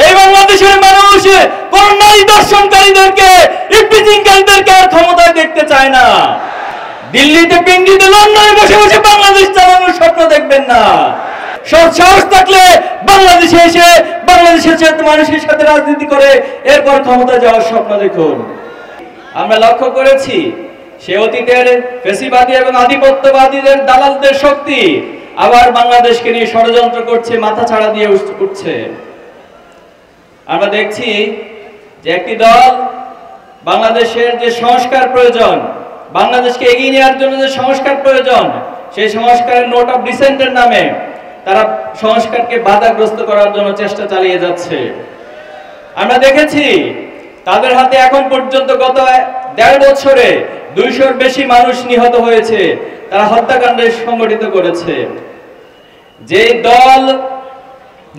এই বাংলাদেশের মানুষ কোন নারী দর্শনকারীদেরকে, ইফটিজিংকারীদেরকে আর ক্ষমতায় দেখতে চায় না। দিল্লিতে পিন্ডিতে লন্ডনে বসে বসে বাংলাদেশ চালানোর স্বপ্ন দেখবেন না। সাহস থাকলে বাংলাদেশে এসে বাংলাদেশের মানুষের সাথে রাজনীতি করে এরপর ক্ষমতা যাওয়ার স্বপ্ন দেখুন। আমরা লক্ষ্য করেছি সে অতীতের ফ্যাসিবাদী এবং আধিপত্যবাদীদের দালালদের শক্তি আবার বাংলাদেশকে নিয়ে ষড়যন্ত্র করছে, মাথা ছাড়া দিয়ে উঠছে। আমরা দেখছি যে একটি দল বাংলাদেশের যে সংস্কার প্রয়োজন, বাংলাদেশকে এগিয়ে নেওয়ার জন্য যে সংস্কার প্রয়োজন, সেই সংস্কারের নোট অফ ডিসেন্টের নামে তারা সংস্কারকে বাধাগ্রস্ত করার জন্য চেষ্টা চালিয়ে যাচ্ছে। আমরা দেখেছি তাদের হাতে এখন পর্যন্ত গত ১.৫ বছরে ২০০-র বেশি মানুষ নিহত হয়েছে, তারা হত্যাকাণ্ড সংগঠিত করেছে। যে দল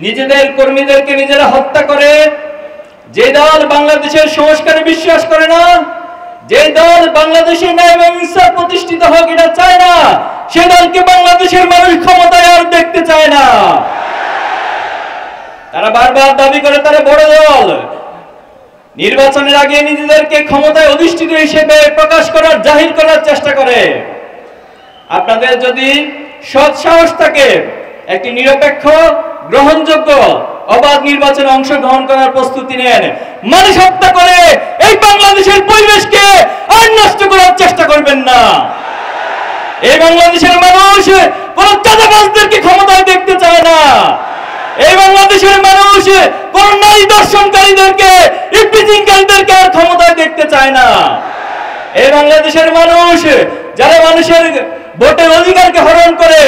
নিজেদের কর্মীদেরকে নিজেরা হত্যা করে, যে দল বাংলাদেশের সংস্কারে বিশ্বাস করে না, যে দল বাংলাদেশের ন্যায় এবং ইনসাফ প্রতিষ্ঠিত হোক এটা চায় না, সে দলকে বাংলাদেশের মানুষ ক্ষমতায় আর দেখতে চায় না। তারা বারবার দাবি করে তারা বড় দল, নির্বাচনের আগে নিজেদেরকে ক্ষমতায় অধিষ্ঠিত হিসেবে প্রকাশ করার, জাহির করার চেষ্টা করে। আপনাদের যদি সৎ সাহস থাকে, একটি নিরপেক্ষ, গ্রহণযোগ্য, অবাধ নির্বাচনে অংশগ্রহণ করার প্রস্তুতি নেন। মানুষ হত্যা করে এই বাংলাদেশের পরিবেশকে আর নষ্ট করার চেষ্টা করবেন না। এই বাংলাদেশের মানুষ কোন চাঁদাবাজদেরকে ক্ষমতায় দেখতে চায় না। এই বাংলাদেশের মানুষ কোন নারী দর্শনকারীদেরকে, ইফটিজিংকারীদেরকে আর ক্ষমতায় দেখতে চায় না। এই বাংলাদেশের মানুষ যারা মানুষের ভোটের অধিকারকে হরণ করে,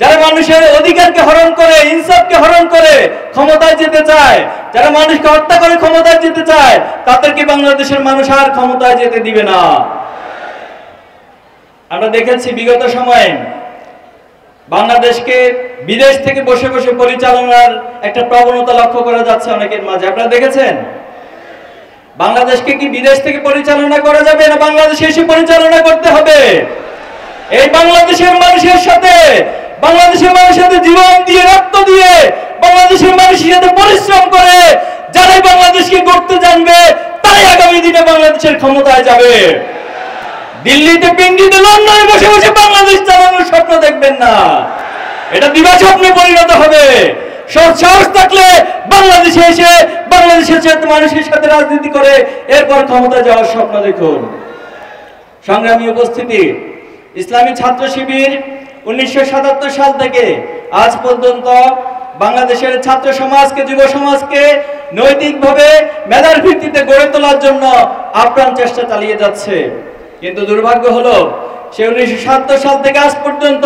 যারা মানুষের অধিকারকে হরণ করে, ইনসাফকে হরণ করে ক্ষমতায় যেতে চায়, যারা মানুষকে হত্যা করে ক্ষমতায় যেতে চায়, তাদেরকে বাংলাদেশের মানুষ আর ক্ষমতায় যেতে দিবে না। আমরা দেখেছি বিগত সময়ে বাংলাদেশকে বিদেশ থেকে বসে বসে পরিচালনার একটা প্রবণতা লক্ষ্য করা যাচ্ছে অনেকের মাঝে। আপনারা দেখেছেন বাংলাদেশকে কি বিদেশ থেকে পরিচালনা করা যাবে না বাংলাদেশে এসে পরিচালনা করতে হবে? এই বাংলাদেশের মানুষের সাথে, বাংলাদেশের মানুষের সাথে জীবন দিয়ে, রক্ত দিয়ে, বাংলাদেশের মানুষের সাথে পরিশ্রম করে যারাই বাংলাদেশকে গড়তে জানবে তারাই আগামী দিনে বাংলাদেশের ক্ষমতায় যাবে। দিল্লিতে পিন্ডিতে লন্ডনে বসে বসে বাংলাদেশ চালানোর স্বপ্ন দেখবেন না, এটা দিবা স্বপ্নে পরিণত হবে। সাহস থাকলে বাংলাদেশে এসে বাংলাদেশের মানুষের সাথে রাজনীতি করে এরপর ক্ষমতা যাওয়ার স্বপ্ন দেখুন। সংগ্রামী উপস্থিতি, ইসলামী ছাত্র শিবির 1977 সাল থেকে আজ পর্যন্ত বাংলাদেশের ছাত্র সমাজকে, যুব সমাজকে নৈতিকভাবে মেধার ভিত্তিতে গড়ে তোলার জন্য আপ্রাণ চেষ্টা চালিয়ে যাচ্ছে। কিন্তু দুর্ভাগ্য হলো সে 1977 সাল থেকে আজ পর্যন্ত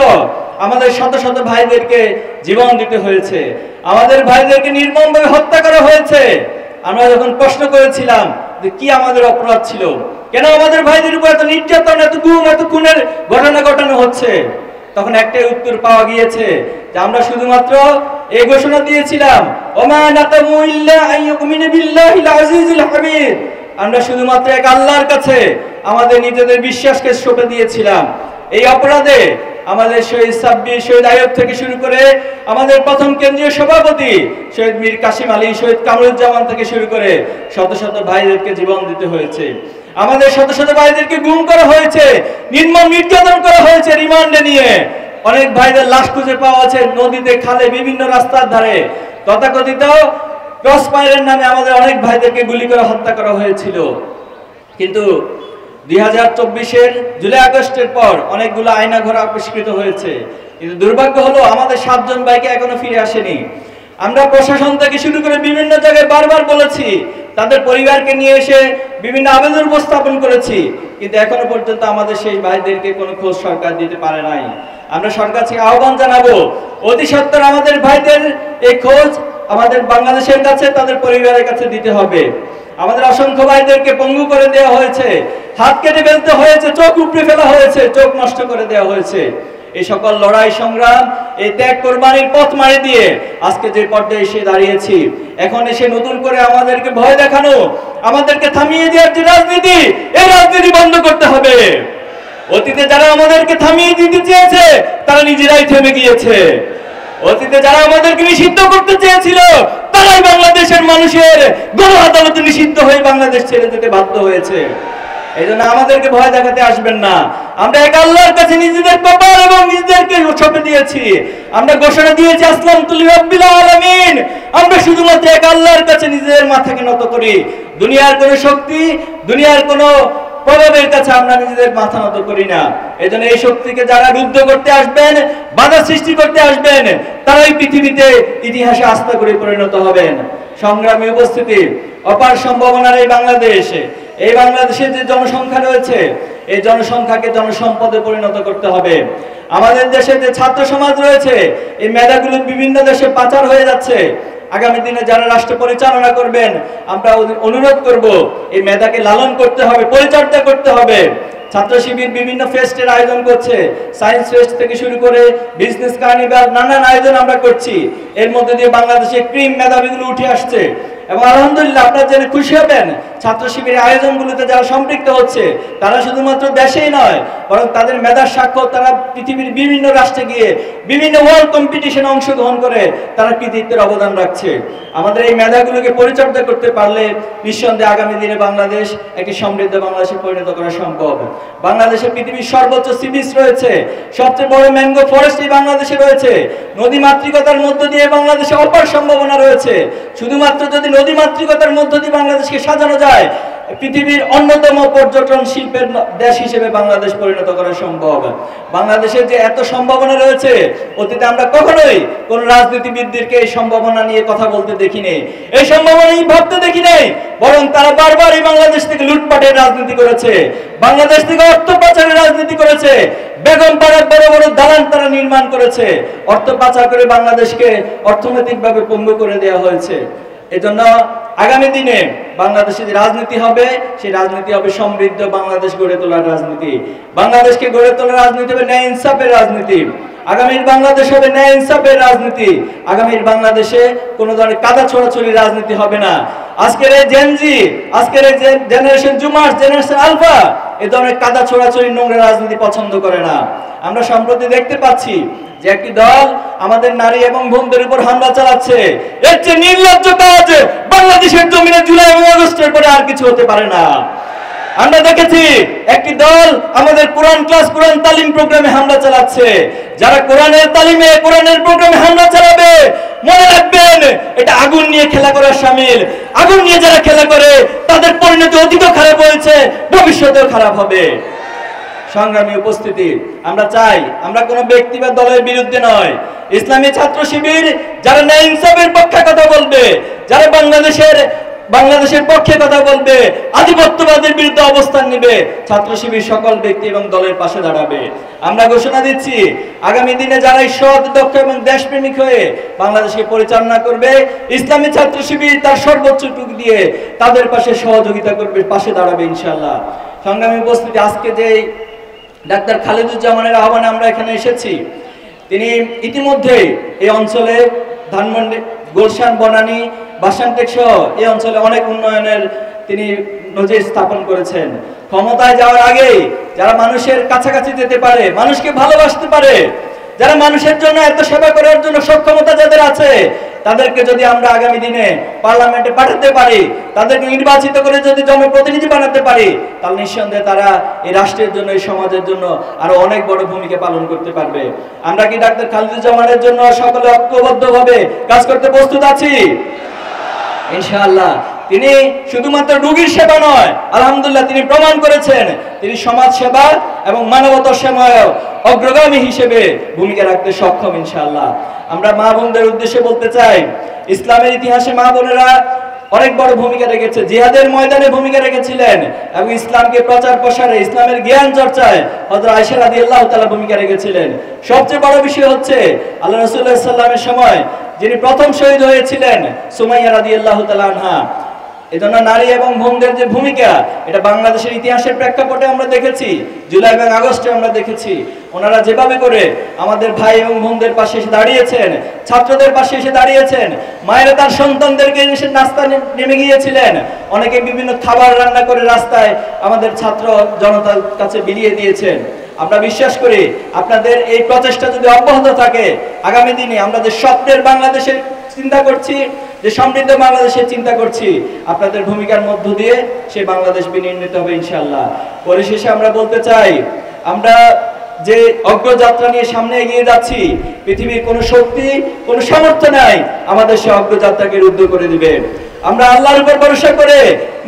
আমাদের শত শত ভাইদেরকে জীবন দিতে হয়েছে, আমাদের ভাইদেরকে নির্মমভাবে হত্যা করা হয়েছে। আমরা যখন প্রশ্ন করেছিলাম যে কি আমাদের অপরাধ ছিল, কেন আমাদের ভাইদের উপর এত নির্যাতন, এত গুম, এত খুনের ঘটনা ঘটানো হচ্ছে, তখন একটাই উত্তর পাওয়া গিয়েছে যে আমরা শুধুমাত্র এই ঘোষণা দিয়েছিলাম, ওমা নাতামু ইল্লা আইয়ুমিনু বিল্লাহিল আজিজিল হামিদ, আমরা শুধুমাত্র এক আল্লাহর কাছে আমাদের নিজেদের বিশ্বাসকে সঁপে দিয়েছিলাম। এই অপরাধে আমাদের শহীদ সাব্বির, শহীদ আইয়ুব থেকে শুরু করে আমাদের প্রথম কেন্দ্রীয় সভাপতি শহীদ মীর কাসিম আলী, শহীদ কামরুজ্জামান থেকে শুরু করে শত শত ভাইদেরকে জীবন দিতে হয়েছে। আমাদের শত শত ভাইদেরকে গুম করা হয়েছে, নির্মম নির্যাতন করা হয়েছে রিমান্ডে নিয়ে। অনেক ভাইদের লাশ খুঁজে পাওয়া আছে নদীতে, খালে, বিভিন্ন রাস্তার ধারে। তথাকথিত ক্রস ফায়ারের নামে আমাদের অনেক ভাইদেরকে গুলি করে হত্যা করা হয়েছিল। কিন্তু 2024-এর জুলাই আগস্টের পর অনেকগুলো আয়না ঘর আবিষ্কৃত হয়েছে, কিন্তু দুর্ভাগ্য হলো আমাদের 7 জন ভাইকে এখনো ফিরে আসেনি। আমরা প্রশাসন থেকে শুরু করে বিভিন্ন জায়গায় বারবার বলেছি, তাদের পরিবারকে নিয়ে এসে বিভিন্ন আবেদন উপস্থাপন করেছি, কিন্তু এখনো পর্যন্ত আমাদের সেই ভাইদেরকে কোনো খোঁজ সরকার দিতে পারে নাই। আমরা সরকার থেকে আহ্বান জানাবো, অতি সত্বর আমাদের ভাইদের এই খোঁজ আমাদের বাংলাদেশের কাছে, তাদের পরিবারের কাছে দিতে হবে। আমাদের অসংখ্য ভাইদেরকে পঙ্গু করে দেওয়া হয়েছে, হাত কেটে ফেলতে হয়েছে, চোখ উপড়ে ফেলা হয়েছে, চোখ নষ্ট করে দেওয়া হয়েছে। এই সকল লড়াই সংগ্রাম, এই ত্যাগ কোরবানির পথ মারি দিয়ে আজকে যে পর্যায়ে এসে দাঁড়িয়েছি, এখন এসে নতুন করে আমাদেরকে ভয় দেখানো, আমাদেরকে থামিয়ে দেওয়ার যে রাজনীতি, এই রাজনীতি বন্ধ করতে হবে। অতীতে যারা আমাদেরকে থামিয়ে দিতে চেয়েছে তারা নিজেরাই থেমে গিয়েছে। অতীতে যারা আমাদেরকে নিষিদ্ধ করতে চেয়েছিল তারাই বাংলাদেশের মানুষের গণ আদালতে নিষিদ্ধ হয়ে বাংলাদেশ ছেড়ে যেতে বাধ্য হয়েছে। এই জন্য আমাদেরকে ভয় দেখাতে আসবেন না। আমরা এক আল্লাহর কাছে নিজেদের কপাল এবং নিজেদেরকে সঁপে দিয়েছি। আমরা ঘোষণা দিয়েছি আসলামতু লিরাব্বিল আলামিন। আমরা শুধুমাত্র এক আল্লাহর কাছে নিজেদের মাথাকে নত করি। দুনিয়ার কোনো শক্তি, দুনিয়ার কোনো প্রভাবের কাছে আমরা নিজেদের মাথা নত করি না। এজন্য এই শক্তিকে যারা রুদ্ধ করতে আসবেন, বাধা সৃষ্টি করতে আসবেন, তারাই পৃথিবীতে ইতিহাসে আস্থা করে পরিণত হবেন। সংগ্রামী উপস্থিতি, অপার সম্ভাবনার এই বাংলাদেশে, এই বাংলাদেশে যে জনসংখ্যা রয়েছে, এই জনসংখ্যাকে জনসম্পদে পরিণত করতে হবে। আমাদের দেশে যে ছাত্র সমাজ রয়েছে, এই মেধাগুলো বিভিন্ন দেশে পাচার হয়ে যাচ্ছে। আগামী দিনে যারা রাষ্ট্র পরিচালনা করবেন, আমরা অনুরোধ করব এই মেধাকে লালন করতে হবে, পরিচর্যা করতে হবে। ছাত্র শিবির বিভিন্ন ফেস্টের আয়োজন করছে, সায়েন্স ফেস্ট থেকে শুরু করে বিজনেস কার্নিভাল, নানান আয়োজন আমরা করছি। এর মধ্যে দিয়ে বাংলাদেশে ক্রিম মেধাবীগুলো উঠে আসছে এবং আলহামদুলিল্লাহ আপনারা জেনে খুশি হবেন, ছাত্র শিবিরের আয়োজনগুলোতে যারা সম্পৃক্ত হচ্ছে, তারা শুধুমাত্র দেশেই নয়, বরং তাদের মেধার সাক্ষ্য তারা পৃথিবীর বিভিন্ন রাষ্ট্রে গিয়ে বিভিন্ন ওয়ার্ল্ড কম্পিটিশনে অংশগ্রহণ করে তারা কৃতিত্বের অবদান রাখছে। আমাদের এই মেধাগুলোকে পরিচর্যা করতে পারলে নিঃসন্দেহে আগামী দিনে বাংলাদেশ একটি সমৃদ্ধ বাংলাদেশে পরিণত করা সম্ভব। বাংলাদেশে পৃথিবীর সর্বোচ্চ সি বিচ রয়েছে, সবচেয়ে বড় ম্যানগ্রোভ ফরেস্টই বাংলাদেশে রয়েছে। নদী মাতৃকতার মধ্য দিয়ে বাংলাদেশে অপার সম্ভাবনা রয়েছে। শুধুমাত্র যদি নদী মাতৃকতার মধ্য দিয়ে বাংলাদেশকে সাজানো যায়, পৃথিবীর অন্যতম পর্যটন শিল্পের দেশ হিসেবে বাংলাদেশ পরিণত করা সম্ভব। বাংলাদেশের যে এত সম্ভাবনা রয়েছে, অতীতে আমরা কখনোই কোন রাজনীতিবিদদেরকে এই সম্ভাবনা নিয়ে কথা বলতে দেখিনি, এই সম্ভাবনা ভাবতে দেখি নাই, বরং তারা বারবার এই বাংলাদেশ থেকে লুটপাটের রাজনীতি করেছে, বাংলাদেশ থেকে অর্থ পাচারের রাজনীতি করেছে, বেগম পাড়ার বড় বড় দালান তারা নির্মাণ করেছে, অর্থ পাচার করে বাংলাদেশকে অর্থনৈতিকভাবে পঙ্গু করে দেওয়া হয়েছে। এজন্য আগামী দিনে বাংলাদেশে যে রাজনীতি হবে, সেই রাজনীতি হবে সমৃদ্ধ বাংলাদেশ গড়ে তোলার রাজনীতি। বাংলাদেশকে গড়ে তোলার রাজনীতি হবে ন্যায় ইনসাফের রাজনীতি। আগামীর বাংলাদেশ হবে ন্যায় ইনসাফের রাজনীতি। আগামীর বাংলাদেশে কোনো ধরনের কাদা ছোড়াছড়ি রাজনীতি হবে না। আজকের এই জেনজি, আজকের এই জেনারেশন জুমার্স, জেনারেশন আলফা এই ধরনের কাদা ছোড়াছড়ি নোংরা রাজনীতি পছন্দ করে না। আমরা সম্প্রতি দেখতে পাচ্ছি যে একটি দল আমাদের নারী এবং বোনদের উপর হামলা চালাচ্ছে। এর চেয়ে নির্লজ্জ কাজ বাংলাদেশের জমিনে জুলাই এবং আগস্টের পরে আর কিছু হতে পারে না। আমরা দেখেছি একটি দল আমাদের কোরআন ক্লাস, কোরআন তালিম প্রোগ্রামে হামলা চালাচ্ছে। যারা কোরআনের তালিমে, কোরআনের প্রোগ্রামে হামলা চালাবে, মনে রাখবেন এটা আগুন নিয়ে খেলা করার শামিল। আগুন নিয়ে যারা খেলা করে তাদের পরিণতি অতীতও খারাপ হয়েছে, ভবিষ্যতেও খারাপ হবে। সংগ্রামী উপস্থিতি, আমরা চাই আমরা কোনো ব্যক্তি বা দলের বিরুদ্ধে নয়। ইসলামী ছাত্র শিবির যারা ন্যায় ইনসাফের পক্ষে কথা বলবে, যারা বাংলাদেশের পক্ষে কথা বলবে, আধিপত্যবাদের বিরুদ্ধে অবস্থান নেবে, ছাত্র শিবির সকল ব্যক্তি এবং দলের পাশে দাঁড়াবে। আমরা ঘোষণা দিচ্ছি আগামী দিনে যারা সৎ, দক্ষ এবং দেশপ্রেমিক হয়ে বাংলাদেশকে পরিচালনা করবে, ইসলামী ছাত্র শিবির তার সর্বোচ্চ টুক দিয়ে তাদের পাশে সহযোগিতা করবে, পাশে দাঁড়াবে ইনশাআল্লাহ। সংগ্রামী উপস্থিতি, আজকে যে ডাক্তার খালেদুজ্জামানের আহ্বানে আমরা এখানে এসেছি, তিনি ইতিমধ্যেই এই অঞ্চলে ধানমন্ডি, গুলশান, বনানী, বাসানটেক সহ এই অঞ্চলে অনেক উন্নয়নের তিনি নজির স্থাপন করেছেন। ক্ষমতায় যাওয়ার আগে যারা মানুষের কাছাকাছি যেতে পারে, মানুষকে ভালোবাসতে পারে, যারা মানুষের জন্য এত সেবা করার জন্য সক্ষমতা যাদের আছে, তাদেরকে যদি আমরা আগামী দিনে পার্লামেন্টে পাঠাতে পারি, তাদেরকে নির্বাচিত করে যদি জনপ্রতিনিধি বানাতে পারি, তাহলে নিঃসন্দেহে তারা এই রাষ্ট্রের জন্য, এই সমাজের জন্য আরো অনেক বড় ভূমিকা পালন করতে পারবে। আমরা কি ডাক্তার খালেদুজ্জামানের জন্য সকলে ঐক্যবদ্ধভাবে কাজ করতে প্রস্তুত আছি? ইনশাআল্লাহ। তিনি শুধুমাত্র রোগীর সেবা নয়, আলহামদুলিল্লাহ তিনি প্রমাণ করেছেন তিনি সমাজ সেবা এবং মানবতার সেবায় অগ্রগামী হিসেবে ভূমিকা রাখতে সক্ষম ইনশাআল্লাহ। আমরা মা বোনদের উদ্দেশ্যে বলতে চাই, ইসলামের ইতিহাসে মা বোনেরা অনেক বড় ভূমিকা রেখেছে, জিহাদের ময়দানে ভূমিকা রেখেছিলেন এবং ইসলামকে প্রচার প্রসারে, ইসলামের জ্ঞান চর্চায় হযরত আয়েশা রাদিয়াল্লাহু তাআলা ভূমিকা রেখেছিলেন। সবচেয়ে বড় বিষয় হচ্ছে আল্লাহ রাসূলুল্লাহ সাল্লাল্লাহু আলাইহি ওয়াসাল্লামের সময় যিনি প্রথম শহীদ হয়েছিলেন, সুমাইয়া রাদিয়াল্লাহু তাআলা আনহা। এজন্য নারী এবং বোনদের যে ভূমিকা, এটা বাংলাদেশের ইতিহাসের প্রেক্ষাপটে আমরা দেখেছি, জুলাই এবং আগস্টে আমরা দেখেছি। ওনারা যেভাবে করে আমাদের ভাই এবং বোনদের পাশে এসে দাঁড়িয়েছেন, ছাত্রদের পাশে এসে দাঁড়িয়েছেন, মায়েরা তার সন্তানদেরকে এসে নাস্তা নেমে গিয়েছিলেন, অনেকে বিভিন্ন খাবার রান্না করে রাস্তায় আমাদের ছাত্র জনতার কাছে বিলিয়ে দিয়েছেন। আমরা বিশ্বাস করি আপনাদের এই প্রচেষ্টা যদি অব্যাহত থাকে, আগামী দিনে আমরা যে স্বপ্নের বাংলাদেশের চিন্তা করছি, যে সমৃদ্ধ বাংলাদেশের চিন্তা করছি, আপনাদের ভূমিকার মধ্য দিয়ে সেই বাংলাদেশ বিনির্মিত হবে ইনশাআল্লাহ। পরিশেষে আমরা বলতে চাই, আমরা যে অগ্রযাত্রা নিয়ে সামনে এগিয়ে যাচ্ছি, পৃথিবীর কোনো শক্তি, কোনো সামর্থ্য নাই আমাদের সেই অগ্রযাত্রাকে রুদ্ধ করে দিবে। আমরা আল্লাহর উপর ভরসা করে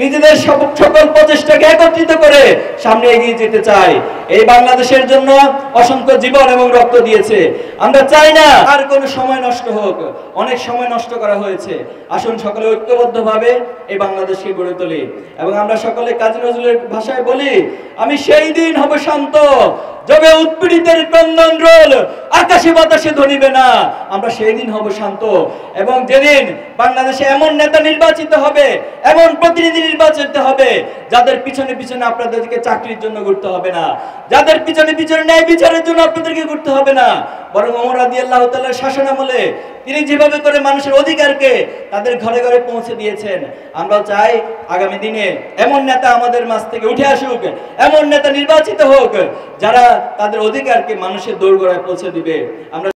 নিজেদের সকল প্রচেষ্টাকে একত্রিত করে সামনে এগিয়ে যেতে চাই। এই বাংলাদেশের জন্য অসংখ্য জীবন এবং রক্ত দিয়েছে। আমরা চাই না আর কোনো সময় নষ্ট হোক, অনেক সময় নষ্ট করা হয়েছে। আসুন সকলে ঐক্যবদ্ধভাবে এই বাংলাদেশকে গড়ে তুলি এবং আমরা সকলে কাজী নজরুলের ভাষায় বলি, আমি সেই দিন হব শান্ত যবে উৎপীড়িতের ক্রন্দন রোল আকাশে বাতাসে ধরিবে না। আমরা সেই দিন হব শান্ত, এবং যেদিন বাংলাদেশে এমন নেতা নির্বাচিত হবে, এমন প্রতিনিধি নির্বাচিত হবে, যাদের পিছনে পিছনে আপনাদেরকে চাকরির জন্য ঘুরতে হবে না, যাদের পিছনে পিছনে ন্যায় বিচারের জন্য আপনাদেরকে ঘুরতে হবে না, বরং ওমর রাদিয়াল্লাহু তাআলার শাসনামলে তিনি যেভাবে করে মানুষের অধিকারকে তাদের ঘরে ঘরে পৌঁছে দিয়েছেন, আমরা চাই আগামী দিনে এমন নেতা আমাদের মাঝ থেকে উঠে আসুক, এমন নেতা নির্বাচিত হোক যারা তাদের অধিকারকে মানুষের দোরগোড়ায় পৌঁছে দিবে। আমরা